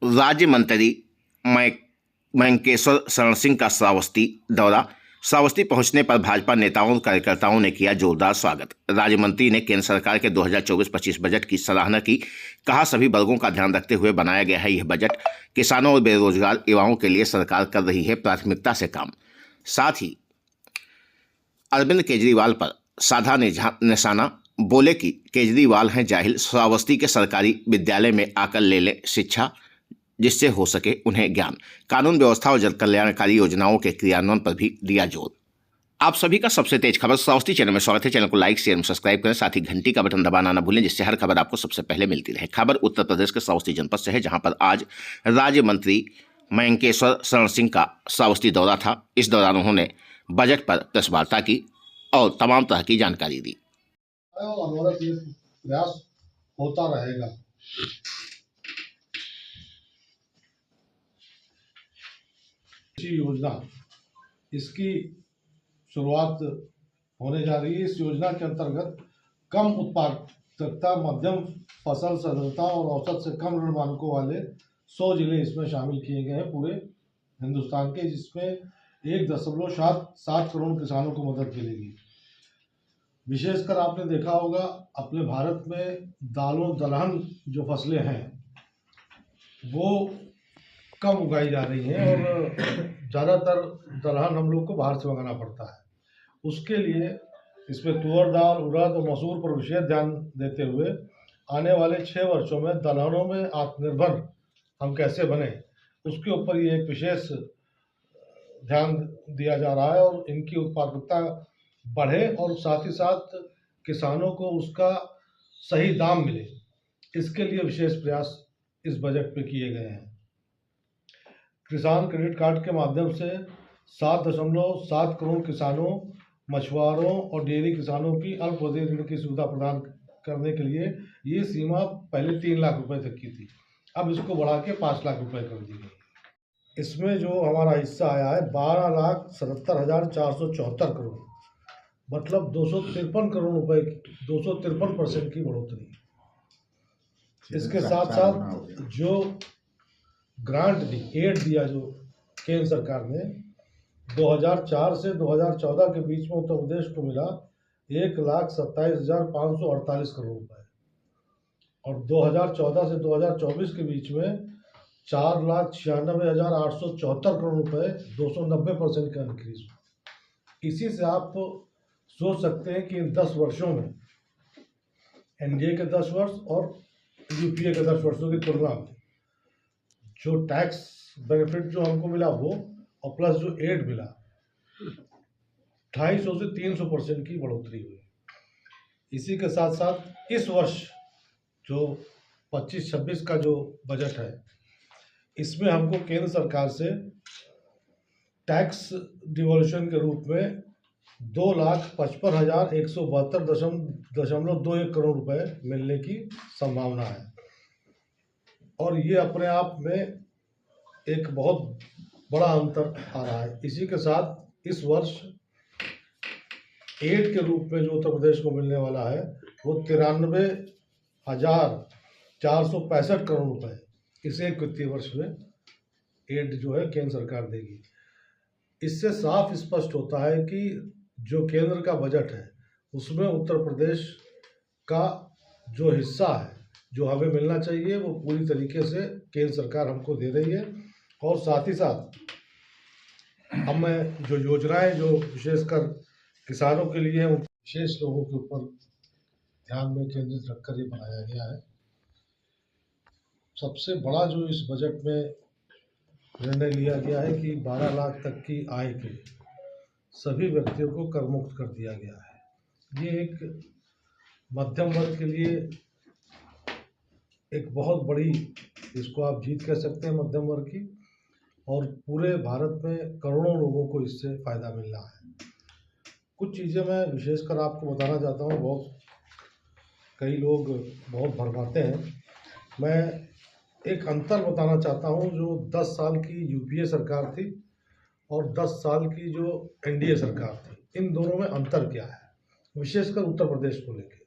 राज्य मंत्री मयंकेश्वर शरण सिंह का श्रावस्ती दौरा। श्रावस्ती पहुंचने पर भाजपा नेताओं और कार्यकर्ताओं ने किया जोरदार स्वागत। राज्य मंत्री ने केंद्र सरकार के 2024-25 बजट की सराहना की। कहा, सभी वर्गों का ध्यान रखते हुए बनाया गया है यह बजट। किसानों और बेरोजगार युवाओं के लिए सरकार कर रही है प्राथमिकता से काम। साथ ही अरविंद केजरीवाल पर साधा निशाना, बोले कि केजरीवाल हैं जाहिल, श्रावस्ती के सरकारी विद्यालय में आकर ले लें शिक्षा, जिससे हो सके उन्हें ज्ञान। कानून व्यवस्था और जन कल्याणकारी योजनाओं के क्रियान्वयन पर भी दिया जोर। आप सभी का सबसे तेज खबर श्रावस्ती चैनल में स्वागत है। चैनल को लाइक, शेयर, सब्सक्राइब करें, साथ ही घंटी का बटन दबाना न भूलें, जिससे हर खबर आपको सबसे पहले मिलती रहे। खबर उत्तर प्रदेश के श्रावस्ती जनपद से है, जहां पर आज राज्य मंत्री मयंकेश्वर शरण सिंह का श्रावस्ती दौरा था। इस दौरान उन्होंने बजट पर प्रेस वार्ता की और तमाम तरह की जानकारी दी। प्रयास होता रहेगा। योजना इसकी शुरुआत होने जा रही है। इस योजना के अंतर्गत कम उत्पादकता, मध्यम फसल सदृढ़ता और औसत से कम ऋण मानकों वाले 100 जिले इसमें शामिल किए गए हैं पूरे हिंदुस्तान के, जिसमें 1.7 करोड़ किसानों को मदद मिलेगी। विशेषकर आपने देखा होगा अपने भारत में दालों दलहन जो फसलें हैं वो कम उगाई जा रही हैं और ज़्यादातर दलहन हम लोग को बाहर से मंगाना पड़ता है। उसके लिए इसमें तुअर दाल, उड़द और मसूर पर विशेष ध्यान देते हुए आने वाले 6 वर्षों में दलहनों में आत्मनिर्भर हम कैसे बने, उसके ऊपर ये एक विशेष ध्यान दिया जा रहा है और इनकी उत्पादकता बढ़े और साथ ही साथ किसानों को उसका सही दाम मिले, इसके लिए विशेष प्रयास इस बजट में किए गए हैं। किसान क्रेडिट कार्ड के माध्यम से 7.7 करोड़ किसानों, मछुआरों और डेयरी किसानों की अल्पावधि ऋण की सुविधा प्रदान करने के लिए ये सीमा पहले 3 लाख रुपए तक की थी, अब इसको बढ़ा के 5 लाख रुपए कर दी गई। इसमें जो हमारा हिस्सा आया है 12,77,474 करोड़, मतलब 253 करोड़ रुपए, 253% की बढ़ोतरी। इसके साथ साथ जो ग्रांट दी, एड दिया जो केंद्र सरकार ने 2004 से 2014 के बीच में उत्तर प्रदेश को मिला 1,27,548 करोड़ रुपए और 2014 से 2024 के बीच में 4,96,874 करोड़ रुपए, 290% का इंक्रीज। इसी से आप सोच सकते हैं कि इन 10 वर्षों में एनडीए के 10 वर्ष और यूपीए के 10 वर्षों की तुलना में जो टैक्स बेनिफिट जो हमको मिला वो और प्लस जो एड मिला 250 से 300% की बढ़ोतरी हुई। इसी के साथ साथ इस वर्ष जो 25-26 का जो बजट है, इसमें हमको केंद्र सरकार से टैक्स डिवोल्यूशन के रूप में 2,55,172.21 करोड़ रुपए मिलने की संभावना है और ये अपने आप में एक बहुत बड़ा अंतर आ रहा है। इसी के साथ इस वर्ष एड के रूप में जो उत्तर प्रदेश को मिलने वाला है वो 93,465 करोड़ रुपए इस एक वित्तीय वर्ष में एड जो है केंद्र सरकार देगी। इससे साफ स्पष्ट होता है कि जो केंद्र का बजट है उसमें उत्तर प्रदेश का जो हिस्सा है, जो हमें मिलना चाहिए, वो पूरी तरीके से केंद्र सरकार हमको दे रही है और साथ ही साथ हमें जो योजनाएं जो विशेषकर किसानों के लिए विशेष लोगों के ऊपर ध्यान में केंद्रित रखकर ये बनाया गया है। सबसे बड़ा जो इस बजट में निर्णय लिया गया है कि 12 लाख तक की आय के सभी व्यक्तियों को कर मुक्त कर दिया गया है। ये एक मध्यम वर्ग के लिए एक बहुत बड़ी, इसको आप जीत कह सकते हैं मध्यम वर्ग की, और पूरे भारत में करोड़ों लोगों को इससे फ़ायदा मिल रहा है। कुछ चीज़ें मैं विशेषकर आपको बताना चाहता हूँ। कई लोग बहुत भरमाते हैं। मैं एक अंतर बताना चाहता हूँ। जो 10 साल की यूपीए सरकार थी और 10 साल की जो एनडीए सरकार थी, इन दोनों में अंतर क्या है, विशेषकर उत्तर प्रदेश को लेकर।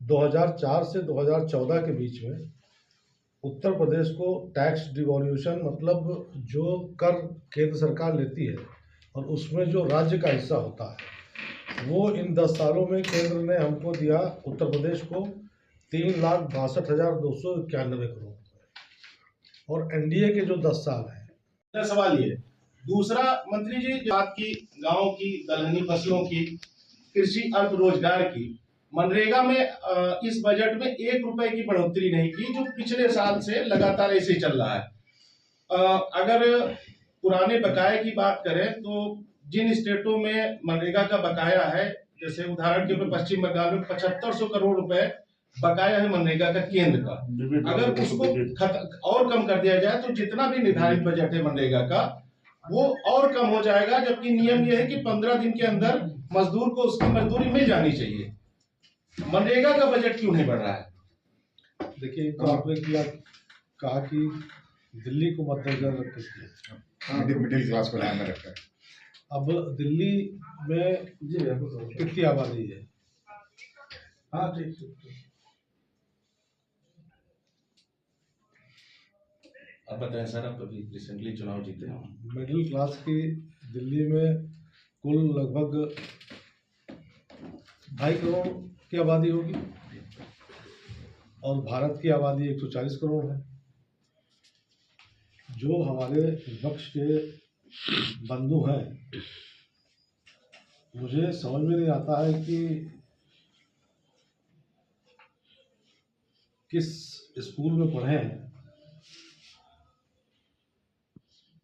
2004 से 2014 के बीच में उत्तर प्रदेश को टैक्स डिवॉल्यूशन मतलब जो कर केंद्र सरकार लेती है और उसमें जो राज्य का हिस्सा होता है वो इन 10 सालों में केंद्र ने हमको दिया उत्तर प्रदेश को 3,62,291 करोड़ और एनडीए के जो 10 साल हैं। मेरा सवाल ये है। दूसरा, मंत्री जी, बात की गांव की, दलहनी फसलों की, कृषि अर्थ रोजगार की, मनरेगा में इस बजट में 1 रुपए की बढ़ोतरी नहीं की, जो पिछले साल से लगातार ऐसे ही चल रहा है। अगर पुराने बकाये की बात करें तो जिन स्टेटों में मनरेगा का बकाया है, जैसे उदाहरण के लिए पश्चिम बंगाल में 7500 करोड़ रुपए बकाया है मनरेगा का केंद्र का, अगर उसको और कम कर दिया जाए तो जितना भी निर्धारित बजट है मनरेगा का वो और कम हो जाएगा, जबकि नियम यह है कि 15 दिन के अंदर मजदूर को उसकी मजदूरी मिल जानी चाहिए। मनरेगा का बजट क्यों नहीं बढ़ रहा है? देखिए, तो आपने कहा कि दिल्ली को मद्देनजर रख के मिडिल क्लास को ध्यान में रखकर। अब दिल्ली में कितनी आबादी है? हाँ, ठीक। अब बताएं सर, आप अभी रिसेंटली चुनाव जीते हैं। मिडिल क्लास की दिल्ली में कुल लगभग 2.5 करोड़ की आबादी होगी और भारत की आबादी 140 करोड़ है। जो हमारे विपक्ष के बंधु हैं, मुझे समझ में नहीं आता है कि किस स्कूल में पढ़े हैं।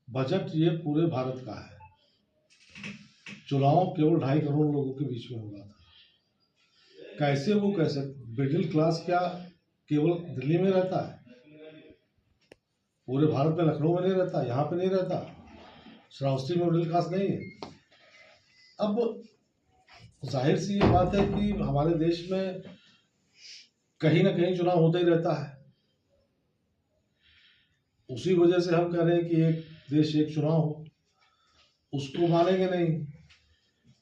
बजट ये पूरे भारत का है। चुनाव केवल 2.5 करोड़ लोगों के बीच में हो रहा था। कैसे मिडिल क्लास क्या केवल दिल्ली में रहता है? पूरे भारत में लखनऊ में नहीं रहता, यहाँ पे नहीं रहता, श्रावस्ती में मिडिल क्लास नहीं है। अब जाहिर सी ये बात है कि हमारे देश में कहीं ना कहीं चुनाव होता ही रहता है। उसी वजह से हम कह रहे हैं कि एक देश एक चुनाव हो, उसको मानेंगे नहीं।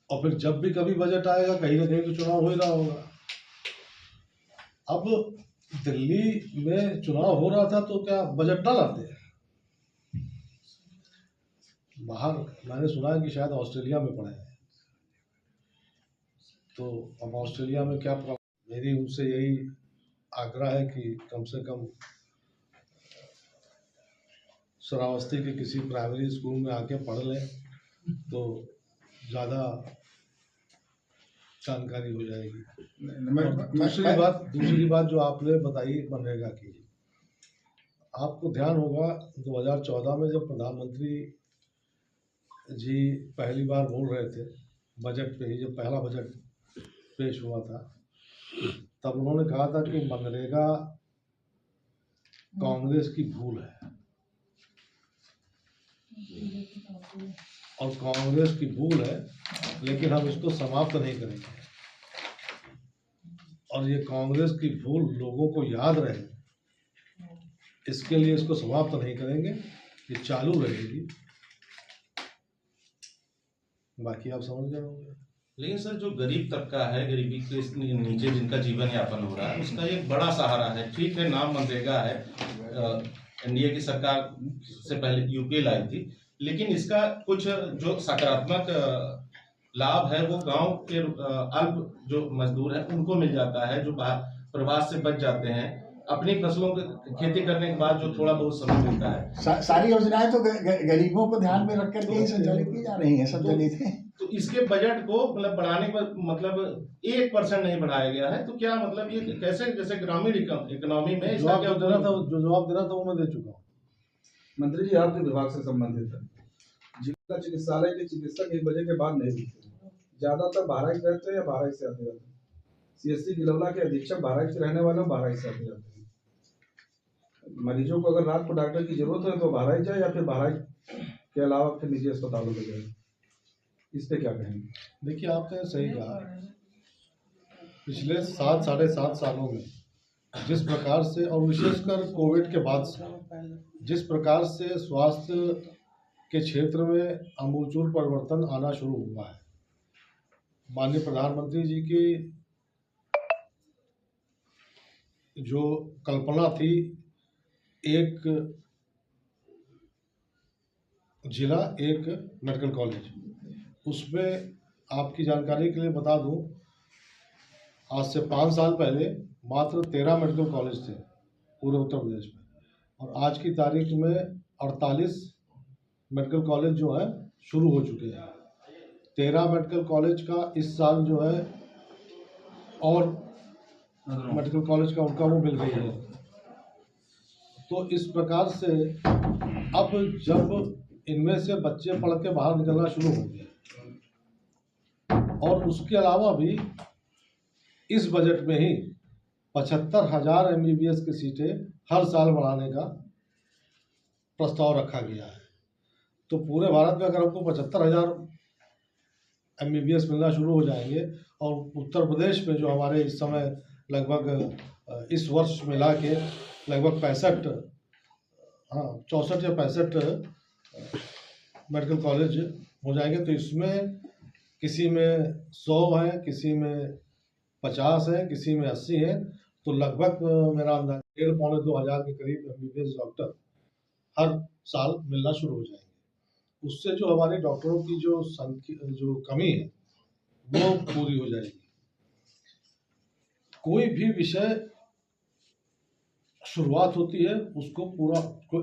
और फिर जब भी कभी बजट आएगा कहीं ना कहीं तो चुनाव हो ही रहा होगा। अब दिल्ली में चुनाव हो रहा था तो क्या बजट ना लाते? बाहर मैंने सुना है कि शायद ऑस्ट्रेलिया में पढ़े हैं, तो अब ऑस्ट्रेलिया में क्या प्रॉब्लम। मेरी उनसे यही आग्रह है कि कम से कम श्रावस्ती के किसी प्राइमरी स्कूल में आके पढ़ लें तो ज़्यादा जानकारी हो जाएगी। दूसरी बात जो आपने बताई मनरेगा की, आपको ध्यान होगा 2014 में जब प्रधानमंत्री जी पहली बार बोल रहे थे बजट पे ही, जब पहला बजट पेश हुआ था, तब उन्होंने कहा था कि मनरेगा कांग्रेस की भूल है और कांग्रेस की भूल है, लेकिन हम इसको समाप्त नहीं करेंगे। और ये कांग्रेस की भूल लोगों को याद रहे, इसके लिए इसको समाप्त नहीं करेंगे, ये चालू रहेगी। बाकी आप समझ गए होंगे। लेकिन सर, जो गरीब तबका है, गरीबी के नीचे जिनका जीवन यापन हो रहा है, उसका एक बड़ा सहारा है। ठीक है, नाम मनरेगा है, एनडीए की सरकार से पहले यूपीए लाई थी, लेकिन इसका कुछ जो सकारात्मक लाभ है वो गांव के अल्प जो मजदूर हैं उनको मिल जाता है, जो प्रवास से बच जाते हैं। अपनी फसलों की खेती करने के बाद जो थोड़ा बहुत समय मिलता है। सारी योजनाएं तो गरीबों को ध्यान में रखकर के ही संचालित की जा रही हैं, सब दलित हैं। तो इसके बजट को मतलब बढ़ाने का मतलब 1% नहीं बढ़ाया गया है, तो क्या मतलब ये कैसे ग्रामीण इकोनॉमी में इसका क्या जो जवाब देना था वो मैं दे चुका हूँ। मंत्री जी, आपके विभाग से संबंधित है, जिला चिकित्सालय के चिकित्सक 1 बजे के बाद नहीं दिखते, ज्यादातर बहराइच रहते हैं या बहराइच से आते रहते हैं। सीएससी गिलौला के अधीक्षक बहराइच के रहने वाले, बहराइच से आते रहते हैं। मरीजों को अगर रात को डॉक्टर की जरूरत है तो बहराइच जाए या फिर बहराइच के अलावा फिर निजी अस्पतालों में जाए। इस पे क्या कहेंगे? देखिए, आपने सही कहा, पिछले 7-7.5 सालों में जिस प्रकार से, और विशेषकर कोविड के बाद से जिस प्रकार से स्वास्थ्य के क्षेत्र में आमूलचूल परिवर्तन आना शुरू हुआ है, माननीय प्रधानमंत्री जी की जो कल्पना थी एक जिला, एक मेडिकल कॉलेज। उसमें आपकी जानकारी के लिए बता दूं, आज से 5 साल पहले मात्र 13 मेडिकल कॉलेज थे पूरे उत्तर प्रदेश में, और आज की तारीख में 48 मेडिकल कॉलेज जो है शुरू हो चुके हैं। 13 मेडिकल कॉलेज का इस साल जो है और मेडिकल कॉलेज का उनका वो मिल गई है। तो इस प्रकार से अब जब इनमें से बच्चे पढ़ के बाहर निकलना शुरू होंगे, और उसके अलावा भी इस बजट में ही 75,000 MBBS की सीटें हर साल बढ़ाने का प्रस्ताव रखा गया है। तो पूरे भारत में अगर हमको 75,000 MBBS मिलना शुरू हो जाएंगे, और उत्तर प्रदेश में जो हमारे इस समय लगभग इस वर्ष मिला के लगभग 64 या 65 मेडिकल कॉलेज हो जाएंगे, तो इसमें किसी में 100 हैं, किसी में 50 हैं, किसी में 80 हैं, तो लगभग मेरा अंदाजा 1,500-2,000 के करीब MBBS डॉक्टर हर साल मिलना शुरू हो जाएंगे। उससे जो हमारे डॉक्टरों की जो कमी है वो पूरी हो जाएगी। कोई भी विषय शुरुआत होती है उसको पूरा,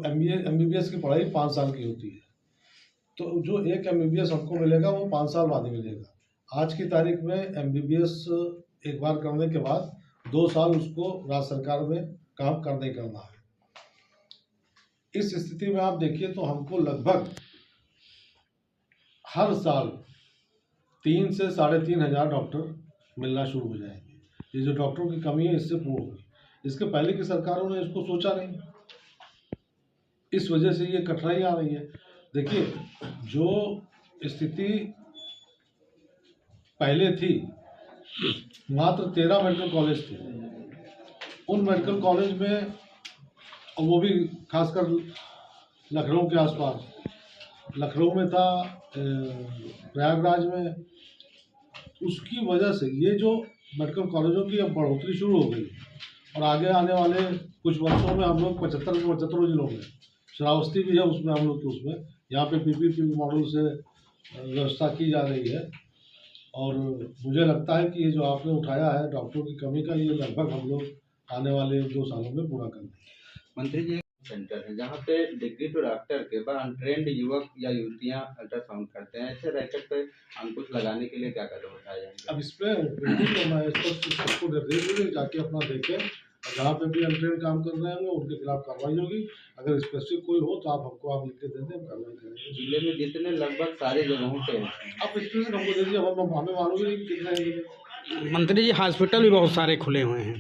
MBBS की पढ़ाई 5 साल की होती है, तो जो एक MBBS हमको मिलेगा वो 5 साल बाद ही मिलेगा। आज की तारीख में MBBS एक बार करने के बाद 2 साल उसको राज्य सरकार में काम करना ही करना है। इस स्थिति में आप देखिए तो हमको लगभग हर साल 3 से 3,500 डॉक्टर मिलना शुरू हो जाएंगे। ये जो डॉक्टरों की कमी है इससे पूर्ण होगी। इसके पहले की सरकारों ने इसको सोचा नहीं, इस वजह से ये कठिनाई आ रही है। देखिए, जो स्थिति पहले थी, मात्र 13 मेडिकल कॉलेज थे। उन मेडिकल कॉलेज में, और वो भी खासकर लखनऊ के आसपास, लखनऊ में था, प्रयागराज में, उसकी वजह से ये जो मेडिकल कॉलेजों की अब बढ़ोतरी शुरू हो गई, और आगे आने वाले कुछ वर्षों में हम लोग 75 जिलों में, श्रावस्ती भी है उसमें, हम लोग के उसमें यहाँ पे PPP मॉडल से व्यवस्था की जा रही है। और मुझे लगता है कि ये जो आपने उठाया है डॉक्टरों की कमी का, ये लगभग हम लोग आने वाले 2 सालों में पूरा कर देंगे। मंत्री जी, सेंटर है जहाँ पे डिग्री टू डॉक्टर के बाद अनट्रेंड युवक या युवतियाँ अल्ट्रासाउंड करते हैं, ऐसे रैकेट पे अंकुश लगाने के लिए क्या कदम उठाए जाएंगे? अब इसमें बिल्कुल तो मैं सबको निर्देश दूँगी, जाके अपना देखें, जहाँ पे भी अनट्रेंड काम कर रहे हैं उनके खिलाफ कार्रवाई होगी। अगर स्पेसिफिक कोई हो तो आप लिख के दे दें, हम कार्रवाई करेंगे। जिले में जितने लगभग सारे जगहों पे आप स्पेसिफिक हमको दे दीजिए, हमें मालूम नहीं कितने हैं। मंत्री जी, हॉस्पिटल भी बहुत सारे खुले हुए हैं,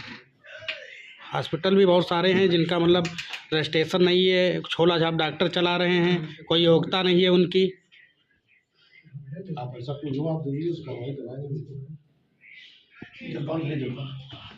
हॉस्पिटल भी बहुत सारे हैं जिनका मतलब रजिस्ट्रेशन नहीं है, छोला छाप डॉक्टर चला रहे हैं, कोई योग्यता नहीं है उनकी। आप ऐसा कुछ हो, आप दे दीजिए, उसका कार्रवाई कराएंगे।